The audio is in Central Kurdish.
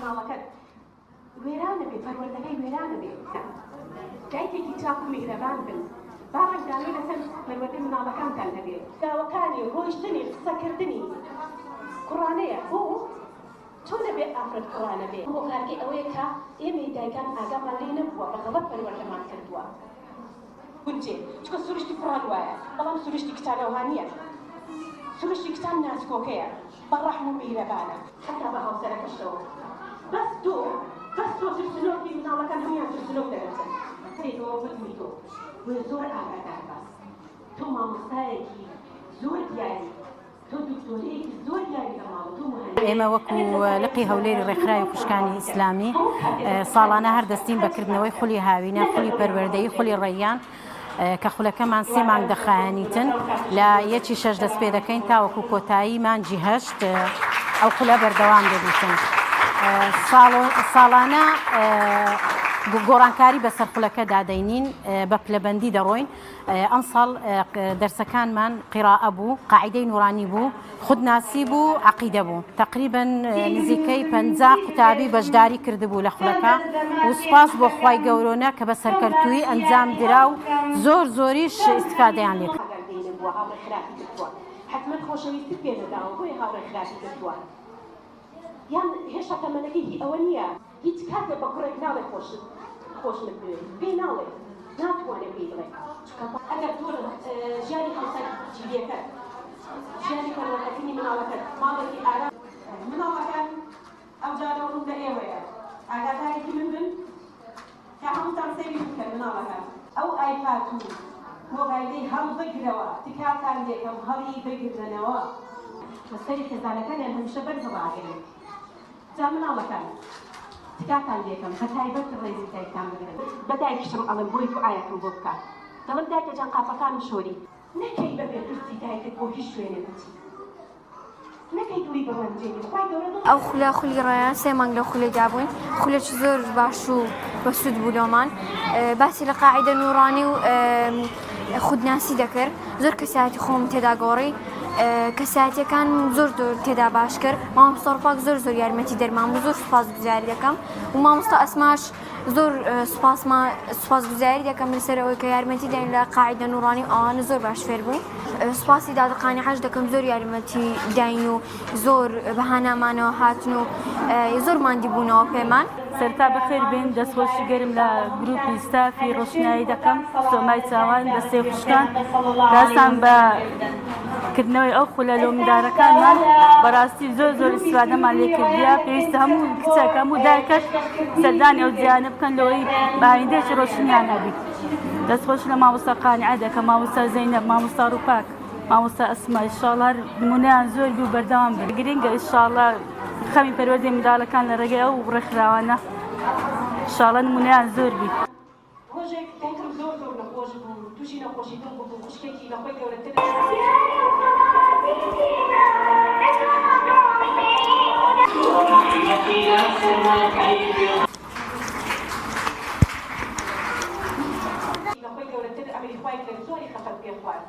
مناڵەکەت وێرانە بێ پەروەردەکەی وێرانە بێ دایکێکی چاک و میهرەبان بن با ڕنگدانەی لەسەر پەروەردەی مناڵەکانتان هەبێ داوەکانی ڕۆیشتنی قسەکردنی قورئانەیە بۆ چۆن دەبێ ئافرەت قورئانە بێ بۆ کارگەی ئەوەیە کە ئێمەی دایکان ئاگامان لێ نەبووە بەغەڵەت پەروەردەمان کردووە گونجێ چکە سروشتی قورئان وایە بەڵام سروشتی کتانەوە نییە سروشتی کتان ناسکۆکەیە بەڕەحم و میهرەبانە حتا بە هاوسەرەکەشەوە بەس تۆ ترسنۆکی مناڵەکان هەمویان ترسنۆک دەرەچن تێتەوە بتمی تۆ زۆر ئاگادار باس تۆ مامۆستایەکی زۆر دیاری تۆ دکتۆرەیەکی زۆر دیاری لە ماڵ تۆ ئێمە وەکو لقی هەولێری ڕێکخراوی خوشکانی ئیسلامی ساڵانە هەر دەستین بەکردنەوەی خولی هاوینە خولی پەروەردەیی خولی ڕەیان کە خولەکەمان 3 مانگ دەخایەنیتن لە 1/6 دەست پێ دەکەین تاوەکو کۆتایی مانجی 8 ئەو خولە بەردەوام دەبیتن ساڵانە گۆڕانکاری بەسەر خولەکە دادەینین بە پلەبەندی دەڕۆین ئەم ساڵ دەرسەکانمان قیراءە بوو قاعیدەی نورانی بوو خودناسی بوو عەقیدە بوو تقریباً نزیکەی 50 قوتابی بەشداری کردبوو لە خولەکە و سوپاس بۆ خوای گەورۆنە کە بە سەرکەوتووی ئەنجام درا و زۆریش ئیستیفادەیان لێ کرد حتمما خۆشەویستی پێ نەداوە بۆیە هاوڕێکخراپی کردووە یان هێشتا تەمەنەکەی ئەوە نییە هیچ کاتێک بە کوڕێک ناڵێ خۆشت بوێت پێی ناڵێ ناتوانێت پێی بڵێ ئەگەر تۆ ژیانی هاوسەر جیبیەکەت ژیانی پەروەردەکردنی مناڵەکەت ماڵێکی ئارام مناڵەکان ئەو جارە ڕوو لە ئێوەیە ئاگادارێکی من بن کە هەمووتان سەیری بکەن مناڵەکان ئەو ئایپاد و مۆبایلەی هەڵ بگرەوە تکاتان لێکەم هەڵی بگرنەوە بەسەری خێزانەکانیان هەمیشە بەرزەڵاگەن جا مناڵەکان تکاتان لێکەم بەتایبەت ڕێزی دایکتان بگرن بە دایکیشم ئەڵم بۆی تو ئایەکم بۆ بکات دەڵم دایکە جان قاپەکانم شۆری نەکەی بەبێ پرسی دایکت بۆ هیچ شوێنێ بچی نەکەی دووری بەڕەنجێنی خوای گەورە ئەو خولی ڕەیان 3 مانگ لە خولێدا بووین خولێکی زۆر باش و بەسوود بوو لۆمان باسی لە قاعیدە نورانی و خودناسی دەکرد زۆر کەسایەتی خۆم تێدا گۆڕی کەسایەتیەکان زۆر تێدا باش کرد مامۆستا ڕووپاک زۆر یارمەتی دەرمان بوو زۆر سوپاسگوزاری دەکەم و مامۆستا ئەسماش زۆر سوپاسگوزاری دەکەم لەسەر ئەوەی کە یارمەتی دەین لە قاعیدە نورانی و ئەوانە زۆر باش فێر بوو سوپاسی دادقانی حەج دەکەم زۆر یارمەتی داین و زۆر بەهانامانەوە هاتن و زۆر ماندی بوونەوە پێمان سەرتا بەخێر بێن دەستخۆشی گەرم لە گروپی ستافی ڕۆشنایی دەکەم سۆمای چاوان دەستێ خوشکان داستان بە کردنەوەی ئەو خولە لۆمدارەکانمان بەڕاستی زۆر ئیستیفادەمان لێ کردیە پێویستە هەموو کچەکە هەموو دایکەش سەردانی ئەو جیانە بکەن لەوەی باینده ڕۆشنیان هەبی دەستخۆش لە مامۆستا قانیعە دەکەم مامۆستا زەینەب مامۆستا ڕووپاک مامۆستا ئەسما ئینشاڵڵا نمونەیان زۆر بوو بەردەوام بن گرنگە ئینشاڵڵا خەمی پەروەردەی منداڵەکان لە ڕێگەی ئەو ڕێکخراوانە ئینشاڵڵا نمونەیان زۆر بی ڕۆژێک دایکم زۆر نەخۆش بوو تووشی نەخۆشی دڵ بوو خوشکێکی لەخۆی گەورەتر لەخۆی گەورەتر ئەمری خوای کرد زۆری خەفەت پێ خوارد